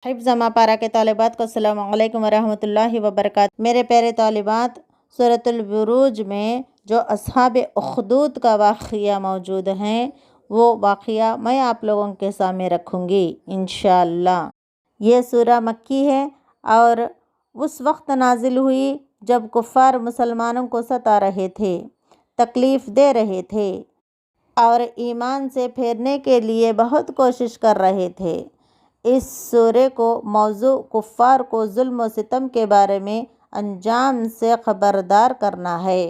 حفظ پارہ کے طالبات کو السلام علیکم ورحمۃ اللہ وبرکاتہ۔ میرے پیارے طالبات، سورۃ البروج میں جو اصحاب اخدود کا واقعہ موجود ہیں، وہ واقعہ میں آپ لوگوں کے سامنے رکھوں گی انشاءاللہ۔ یہ سورہ مکی ہے اور اس وقت نازل ہوئی جب کفار مسلمانوں کو ستا رہے تھے، تکلیف دے رہے تھے اور ایمان سے پھیرنے کے لیے بہت کوشش کر رہے تھے۔ اس سورے کو موضوع کفار کو ظلم و ستم کے بارے میں انجام سے خبردار کرنا ہے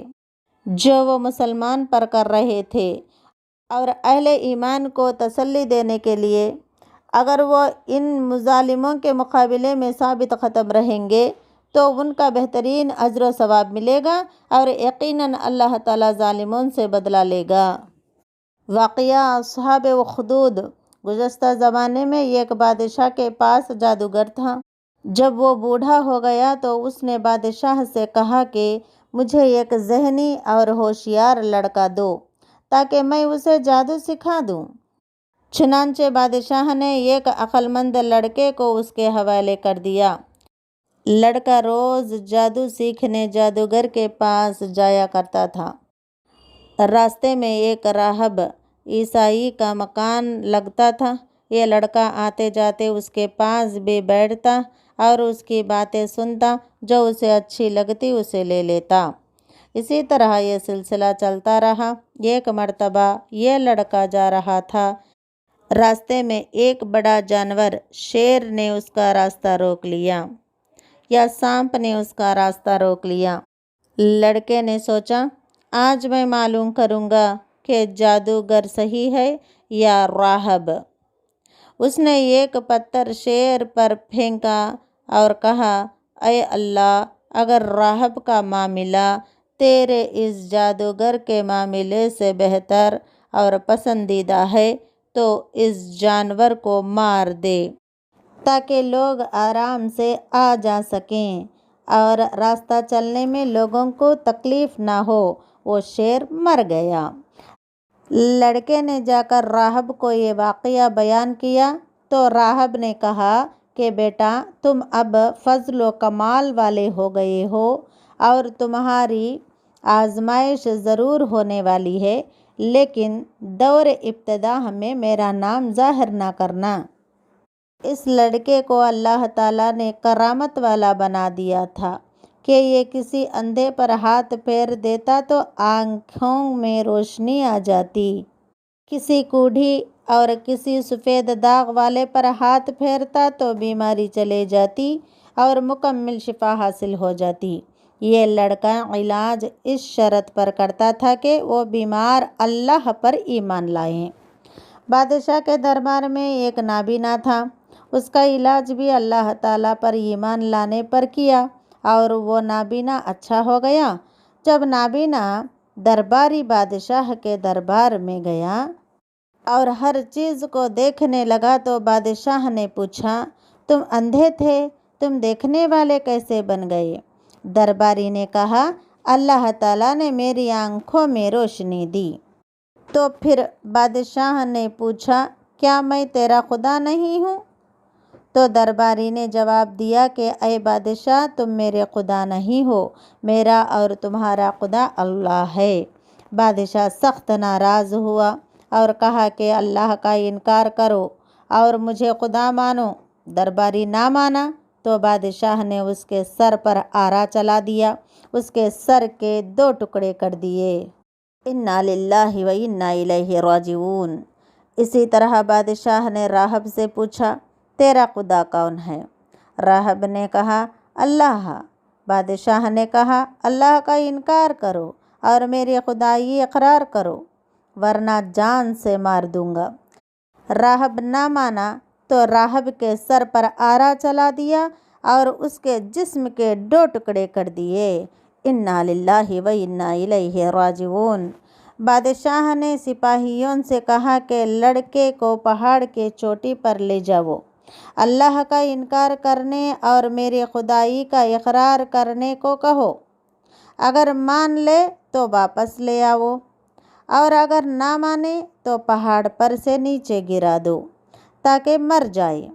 جو وہ مسلمان پر کر رہے تھے، اور اہل ایمان کو تسلی دینے کے لیے اگر وہ ان مظالموں کے مقابلے میں ثابت قدم رہیں گے تو ان کا بہترین اجر و ثواب ملے گا اور یقیناً اللہ تعالیٰ ظالموں سے بدلہ لے گا۔ واقعہ اصحاب اخدود۔ گزشتہ زمانے میں ایک بادشاہ کے پاس جادوگر تھا۔ جب وہ بوڑھا ہو گیا تو اس نے بادشاہ سے کہا کہ مجھے ایک ذہنی اور ہوشیار لڑکا دو تاکہ میں اسے جادو سکھا دوں۔ چنانچہ بادشاہ نے ایک عقل مند لڑکے کو اس کے حوالے کر دیا۔ لڑکا روز جادو سیکھنے جادوگر کے پاس جایا کرتا تھا۔ راستے میں ایک راہب عیسائی کا مکان لگتا تھا۔ یہ لڑکا آتے جاتے اس کے پاس بھی بیٹھتا اور اس کی باتیں سنتا، جو اسے اچھی لگتی اسے لے لیتا۔ اسی طرح یہ سلسلہ چلتا رہا۔ ایک مرتبہ یہ لڑکا جا رہا تھا، راستے میں ایک بڑا جانور شیر نے اس کا راستہ روک لیا یا سانپ نے اس کا راستہ روک لیا۔ لڑکے نے سوچا، آج میں معلوم کروں گا کہ جادوگر صحیح ہے یا راہب۔ اس نے ایک پتھر شیر پر پھینکا اور کہا، اے اللہ، اگر راہب کا معاملہ تیرے اس جادوگر کے معاملے سے بہتر اور پسندیدہ ہے تو اس جانور کو مار دے تاکہ لوگ آرام سے آ جا سکیں اور راستہ چلنے میں لوگوں کو تکلیف نہ ہو۔ وہ شیر مر گیا۔ لڑکے نے جا کر راہب کو یہ واقعہ بیان کیا تو راہب نے کہا کہ بیٹا، تم اب فضل و کمال والے ہو گئے ہو اور تمہاری آزمائش ضرور ہونے والی ہے، لیکن دور ابتدا میں میرا نام ظاہر نہ کرنا۔ اس لڑکے کو اللہ تعالیٰ نے کرامت والا بنا دیا تھا کہ یہ کسی اندھے پر ہاتھ پھیر دیتا تو آنکھوں میں روشنی آ جاتی، کسی کوڑھی اور کسی سفید داغ والے پر ہاتھ پھیرتا تو بیماری چلے جاتی اور مکمل شفا حاصل ہو جاتی۔ یہ لڑکا علاج اس شرط پر کرتا تھا کہ وہ بیمار اللہ پر ایمان لائیں۔ بادشاہ کے دربار میں ایک نابینا تھا۔ اس کا علاج بھی اللہ تعالیٰ پر ایمان لانے پر کیا اور وہ نابینا اچھا ہو گیا۔ جب نابینا درباری بادشاہ کے دربار میں گیا اور ہر چیز کو دیکھنے لگا تو بادشاہ نے پوچھا، تم اندھے تھے، تم دیکھنے والے کیسے بن گئے؟ درباری نے کہا، اللہ تعالیٰ نے میری آنکھوں میں روشنی دی۔ تو پھر بادشاہ نے پوچھا، کیا میں تیرا خدا نہیں ہوں؟ تو درباری نے جواب دیا کہ اے بادشاہ، تم میرے خدا نہیں ہو، میرا اور تمہارا خدا اللہ ہے۔ بادشاہ سخت ناراض ہوا اور کہا کہ اللہ کا انکار کرو اور مجھے خدا مانو۔ درباری نہ مانا تو بادشاہ نے اس کے سر پر آرا چلا دیا، اس کے سر کے 2 ٹکڑے کر دیے۔ انا للہ و انا الیہ راجعون۔ اسی طرح بادشاہ نے راہب سے پوچھا، تیرا خدا کون ہے؟ راہب نے کہا، اللہ۔ بادشاہ نے کہا، اللہ کا انکار کرو اور میری خدائی اقرار کرو ورنہ جان سے مار دوں گا۔ راہب نہ مانا تو راہب کے سر پر آرا چلا دیا اور اس کے جسم کے 2 ٹکڑے کر دیے۔ انا للہ و انا الیہ راجعون۔ بادشاہ نے سپاہیوں سے کہا کہ لڑکے کو پہاڑ کے چوٹی پر لے جاؤ، اللہ کا انکار کرنے اور میری خدائی کا اقرار کرنے کو کہو۔ اگر مان لے تو واپس لے آؤ اور اگر نہ مانے تو پہاڑ پر سے نیچے گرا دو تاکہ مر جائے۔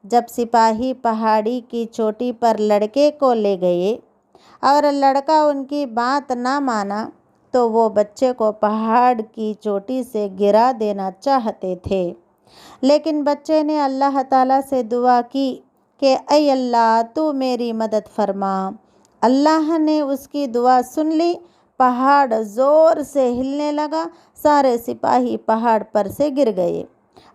जब सिपाही पहाड़ी की चोटी पर लड़के को ले गए और लड़का उनकी बात ना माना तो वो बच्चे को पहाड़ की चोटी से गिरा देना चाहते थे, लेकिन बच्चे ने अल्लाह ताला से दुआ की कि ऐ अल्लाह तू मेरी मदद फरमा। अल्लाह ने उसकी दुआ सुन ली। पहाड़ ज़ोर से हिलने लगा। सारे सिपाही पहाड़ पर से गिर गए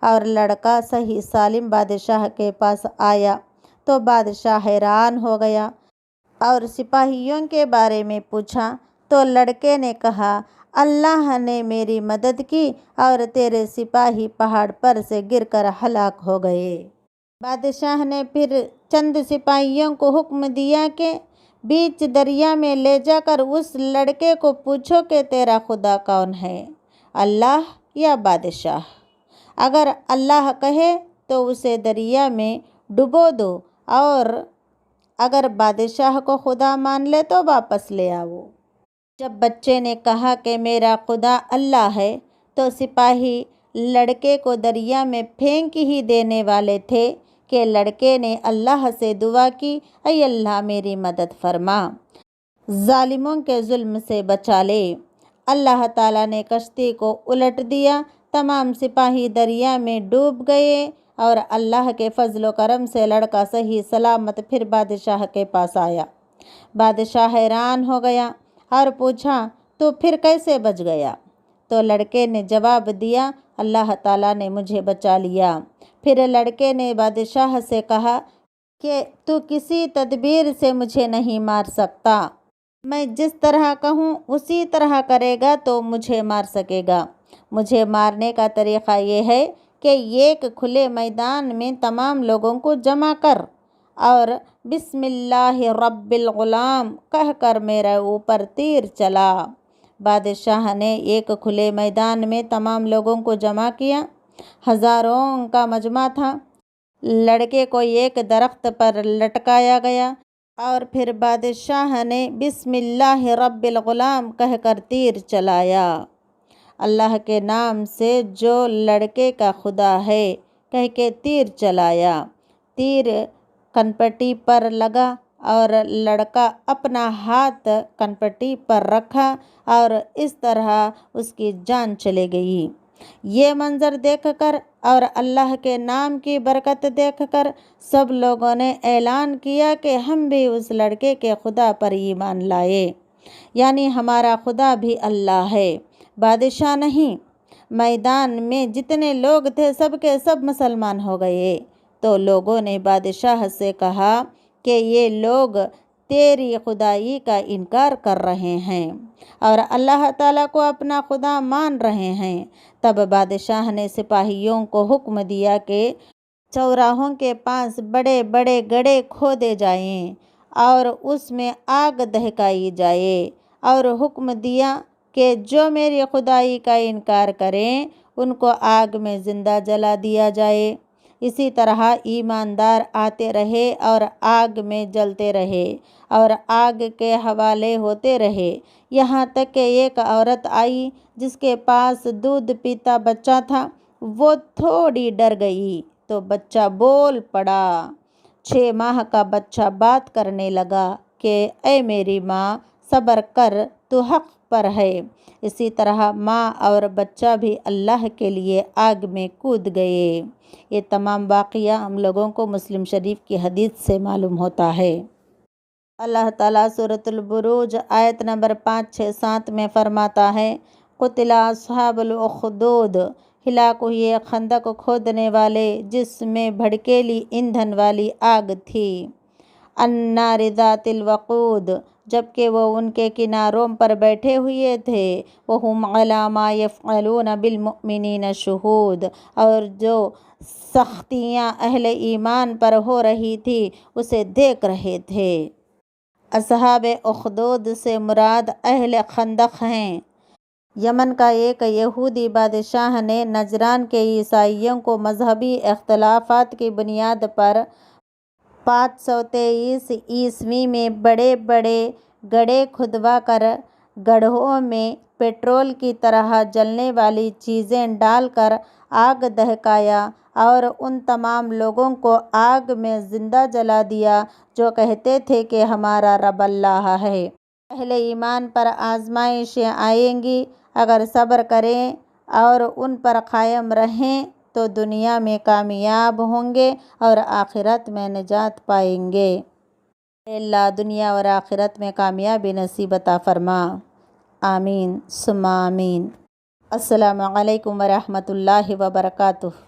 और लड़का सही सालिम बादशाह के पास आया तो बादशाह हैरान हो गया और सिपाहियों के बारे में पूछा तो लड़के ने कहा, अल्लाह ने मेरी मदद की और तेरे सिपाही पहाड़ पर से गिरकर हलाक हो गए। बादशाह ने फिर चंद सिपाहियों को हुक्म दिया कि बीच दरिया में ले जाकर उस लड़के को पूछो कि तेरा खुदा कौन है, अल्लाह या बादशाह। अगर अल्लाह कहे तो उसे दरिया में डुबो दो और अगर बादशाह को खुदा मान ले तो वापस ले आओ। जब बच्चे ने कहा कि मेरा खुदा अल्लाह है तो सिपाही लड़के को दरिया में फेंक ही देने वाले थे कि लड़के ने अल्लाह से दुआ की, ऐ अल्लाह मेरी मदद फरमा, जालिमों के जुल्म से बचा ले। अल्लाह ताला ने कश्ती को उलट दिया। तमाम सिपाही दरिया में डूब गए और अल्लाह के फजल करम से लड़का सही सलामत फिर बादशाह के पास आया। बादशाह हैरान हो गया और पूछा, तो फिर कैसे बच गया? तो लड़के ने जवाब दिया, अल्लाह ताला ने मुझे बचा लिया। फिर लड़के ने बादशाह से कहा कि तू किसी तदबीर से मुझे नहीं मार सकता, मैं जिस तरह कहूँ उसी तरह करेगा तो मुझे मार सकेगा। मुझे मारने का तरीक़ा ये है कि एक खुले मैदान में तमाम लोगों को जमा कर और बिस्मिल्लाहि रब्बिल गुलाम कहकर मेरे ऊपर तीर चला। बादशाह ने एक खुले मैदान में तमाम लोगों को जमा किया। हज़ारों का मजमा था। लड़के को एक दरख्त पर लटकाया गया और फिर बादशाह ने बिस्मिल्लाहि रब्बिल गुलाम कहकर तीर चलाया। अल्लाह के नाम से जो लड़के का खुदा है कह के तीर चलाया। तीर कनपट्टी पर लगा और लड़का अपना हाथ कनपट्टी पर रखा और इस तरह उसकी जान चली गई। ये मंज़र देखकर और अल्लाह के नाम की बरकत देखकर सब लोगों ने ऐलान किया कि हम भी उस लड़के के खुदा पर ईमान लाए, यानी हमारा खुदा भी अल्लाह है, बादशाह नहीं। मैदान में जितने लोग थे सब के सब मुसलमान हो गए। तो लोगों ने बादशाह से कहा कि ये लोग तेरी खुदाई का इनकार कर रहे हैं और अल्लाह ताला को अपना खुदा मान रहे हैं। तब बादशाह ने सिपाहियों को हुक्म दिया कि चौराहों के पास बड़े बड़े गड्ढे खोदे जाएं और उसमें आग दहकाई जाए और हुक्म दिया कि जो मेरी खुदाई का इनकार करें उनको आग में ज़िंदा जला दिया जाए। इसी तरह ईमानदार आते रहे और आग में जलते रहे और आग के हवाले होते रहे, यहाँ तक कि एक औरत आई जिसके पास दूध पीता बच्चा था। वो थोड़ी डर गई तो बच्चा बोल पड़ा। 6 माह का बच्चा बात करने लगा कि ऐ मेरी माँ, सब्र कर, तू हक़ पर है। इसी तरह माँ और बच्चा भी अल्लाह के लिए आग में कूद गए। ये तमाम वाक़या हम लोगों को मुस्लिम शरीफ की हदीस से मालूम होता है। अल्लाह ताला सूरतुल बुरूज आयत नंबर 5, 6, 7 में फरमाता है, क़ुतिला अस्हाबुल उख़दूद, हिलाक हुए खंदक खोदने वाले जिसमें भड़केली ईंधन वाली आग थी। अन्नारि ज़ातिल वक़ूद, जबकि वो उनके किनारों पर बैठे हुए थे। वहुम अला मा यफ़अलून बिल मुमिनीन शुहूद, और जो सख्तियाँ अहले ईमान पर हो रही थी उसे देख रहे थे। अस्हाबे उख़दूद से मुराद अहले खंदक हैं। यमन का एक यहूदी बादशाह ने नजरान के ईसाइयों को मजहबी इख्तलाफात की बुनियाद पर 523 ईस्वी में बड़े बड़े गड्ढे खुदवा कर गड्ढों में पेट्रोल की तरह जलने वाली चीज़ें डालकर आग दहकाया और उन तमाम लोगों को आग में ज़िंदा जला दिया जो कहते थे कि हमारा रब अल्लाह है। अहले ईमान पर आजमाइशें आएंगी, अगर सब्र करें और उन पर कायम रहें तो दुनिया में कामयाब होंगे और आखिरत में निजात पाएंगे। अल्लाह दुनिया और आखिरत में कामयाबी नसीब अता फरमा। आमीन सुम्मा आमीन। अस्सलामु अलैकुम वरहमतुल्लाहि वबरकातुह।